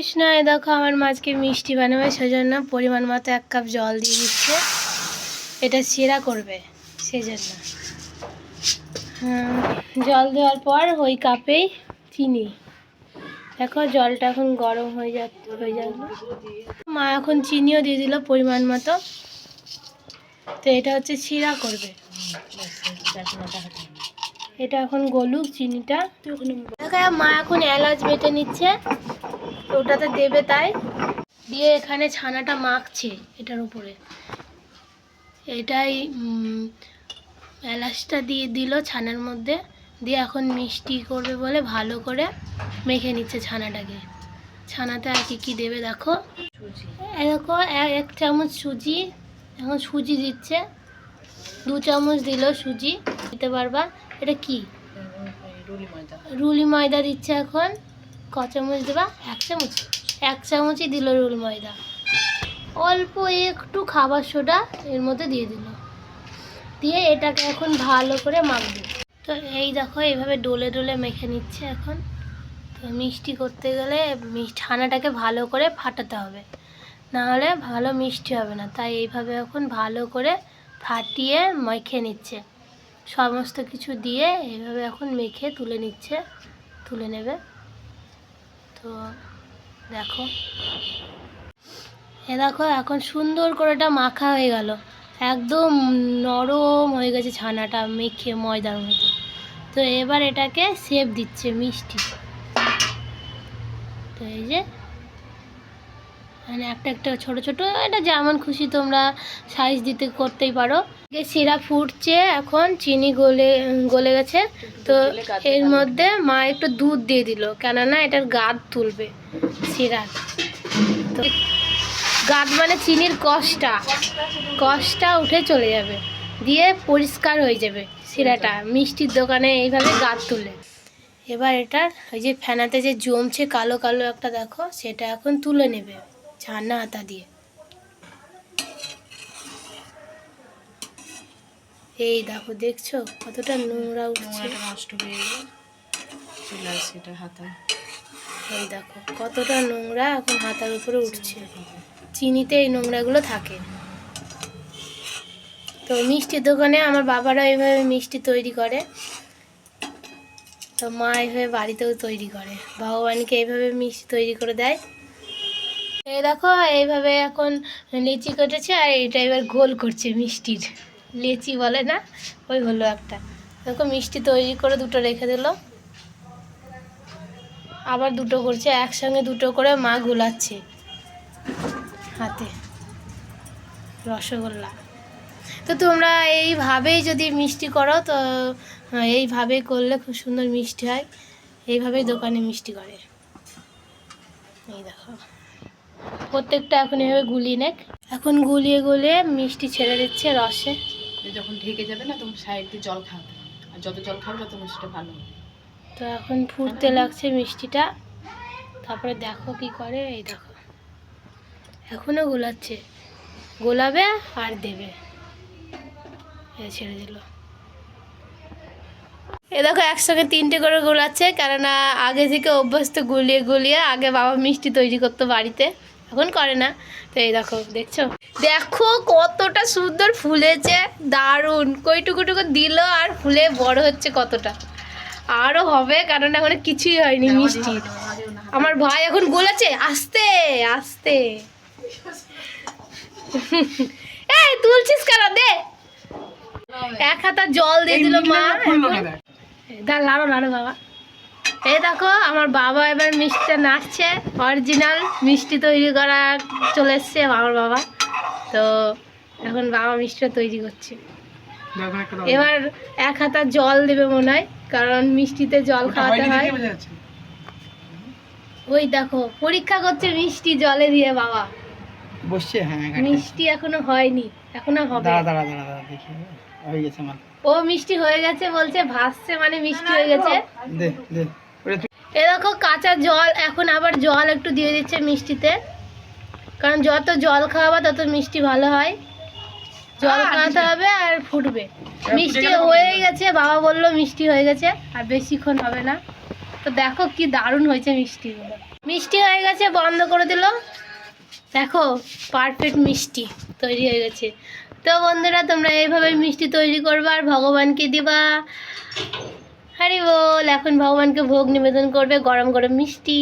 কৃষ্ণ, এই দেখো আমার মাছকে মিষ্টি বানাবে, সেজন্য পরিমাণ মতো 1 কাপ জল দিয়ে দিচ্ছে। এটা শিরা করবে সেজন্য। জল দেওয়ার পর ওই কাপেই চিনি। দেখো জলটা এখন গরম হয়ে যাবে। মা এখন চিনিও দিয়ে দিল পরিমাণ মতো। তো এটা হচ্ছে শিরা করবে। এটা এখন গলুক চিনিটা। দেখো মা এখন এলাচ বেটে নিচ্ছে, ওটাতে দেবে তাই দিয়ে এখানে ছানাটা মাখছে এটার উপরে। এটাই এলাচটা দিয়ে দিল ছানার মধ্যে, দিয়ে এখন মিষ্টি করবে বলে ভালো করে মেখে নিচ্ছে ছানাটাকে। ছানাতে আর কি দেবে দেখো। দেখো 1 চামচ সুজি, এখন সুজি দিচ্ছে। 2 চামচ দিল সুজি, দিতে পারবা। এটা কি রুলি ময়দা দিচ্ছে এখন। ক চামচ দেবা? 1 চামচ। 1 চামচই দিল রুল ময়দা। অল্প একটু খাবার সোডা এর মধ্যে দিয়ে দিল, দিয়ে এটাকে এখন ভালো করে মাখবে। তো এই দেখো এইভাবে ডলে ডলে মেখে নিচ্ছে এখন। তো মিষ্টি করতে গেলে ছানাটাকে ভালো করে ফাটাতে হবে, নাহলে ভালো মিষ্টি হবে না। তাই এইভাবে এখন ভালো করে ফাটিয়ে মেখে নিচ্ছে। সমস্ত কিছু দিয়ে এইভাবে এখন মেখে তুলে নেবে। তো দেখো দেখো এখন সুন্দর করে এটা মাখা হয়ে গেল, একদম নরম হয়ে গেছে ছানাটা মেখে ময়দার মতো। তো এবার এটাকে শেপ দিচ্ছে মিষ্টি। তো এই যে মানে একটা ছোট ছোট, এটা যেমন খুশি তোমরা সাইজ দিতে করতেই পারো। শিরা ফুটছে এখন, চিনি গলে গেছে। তো এর মধ্যে মা একটু দুধ দিয়ে দিল, কেননা এটার গাদ তুলবে শিরার। তো গাদ মানে চিনির কষটা উঠে চলে যাবে, দিয়ে পরিষ্কার হয়ে যাবে শিরাটা। মিষ্টির দোকানে এইভাবে গাদ তুলে এবার এটার ওই যে ফেনাতে যে জমছে কালো কালো একটা দেখো, সেটা এখন তুলে নেবে ছানা হাতা দিয়ে। এই দেখো দেখছো কতটা নোংরা উঠছে, নষ্ট হয়ে গেল। এই দেখো কতটা নোংরা এখন হাতার উপরে উঠছে। চিনিতে এই নোংরাগুলো থাকে। তো মিষ্টির দোকানে আমার বাবারা এইভাবে মিষ্টি তৈরি করে, তো মা এইভাবে বাড়িতেও তৈরি করে, ভগবানকে এইভাবে মিষ্টি তৈরি করে দেয়। এই দেখো এইভাবে এখন লিচি কেটেছে, আর এটা এবার গোল করছে মিষ্টির। লিচি বলে না, ওই হলো একটা। দেখো মিষ্টি তৈরি করে দুটো রেখে দিল, আবার দুটো করছে একসঙ্গে, দুটো করে মা গুলাচ্ছে হাতে রসগোল্লা। তো তোমরা এইভাবেই যদি মিষ্টি করো, তো এইভাবে করলে খুব সুন্দর মিষ্টি হয়। এইভাবেই দোকানে মিষ্টি করে। এই দেখো প্রত্যেকটা এখন এভাবে গুলিয়ে নেক। এখন গুলিয়ে মিষ্টি ছেড়ে দিচ্ছে রসে। যখন ঢেকে যাবে না তখন সাইড দিয়ে জল খাবে, আর যত জল খাবে তত মিষ্টিটা ভালো হবে। তো এখন ফুটতে লাগছে মিষ্টিটা, তারপরে দেখো কি করে। এই দেখো এখনও গোলাচ্ছে, গোলাবে আর দেবে। ছেড়ে দিল। এ দেখো একসঙ্গে 3টে করে গোলাচ্ছে, কেননা আগে থেকে অভ্যস্ত গুলিয়ে আগে বাবা মিষ্টি তৈরি করতো বাড়িতে, এখন করে না। তো এই দেখো দেখো কতটা সুন্দর ফুলেছে, দারুণ। কইটুকুটুকু দিল আর ফুলে বড় হচ্ছে কতটা। আরও হবে, কারণ এখন কিছুই হয়নি মিষ্টি। আমার ভাই এখন গোলাচ্ছে আস্তে আস্তে। এই তুলছিস কেন? দে 1 হাতা জল দিয়ে দিল মা। লাড়ো বাবা। এই দেখো আমার বাবা এবার মিষ্টিটা নাচছে, অরিজিনাল মিষ্টি তৈরি করা চলে এসছে আমার বাবা। তো এখন বাবা মিষ্টিটা তৈরি করছে। এবার 1 হাতা জল দেবে মনে হয়, কারণ মিষ্টিতে জল খাওয়াতে হয়। ওই দেখো পরীক্ষা করছে মিষ্টি জলে দিয়ে বাবা বসছে। হ্যাঁ মিষ্টি এখনো হয়নি, এখনো হবে। দাঁড়া দেখি হয়ে গেছে মানে। ও মিষ্টি হয়ে গেছে বলছে, ভাসছে মানে মিষ্টি হয়ে গেছে। এ দেখো কাঁচা জল, এখন আবার জল একটু দিয়ে দিচ্ছে মিষ্টিতে, কারণ যত জল খাওয়াবা তত মিষ্টি ভালো হয়। জল খাওয়াতে হবে আর ফুটবে। মিষ্টি হয়ে গেছে, বাবা বললো মিষ্টি হয়ে গেছে, আর বেশিক্ষণ হবে না। তো দেখো কি দারুণ হয়েছে মিষ্টিগুলো। মিষ্টি হয়ে গেছে, বন্ধ করে দিল। দেখো পারফেক্ট মিষ্টি তৈরি হয়ে গেছে। তো বন্ধুরা তোমরা এইভাবে মিষ্টি তৈরি করবা আর ভগবানকে দিবা। হরি বল। এখন ভগবানকে ভোগ নিবেদন করবে গরম গরম মিষ্টি।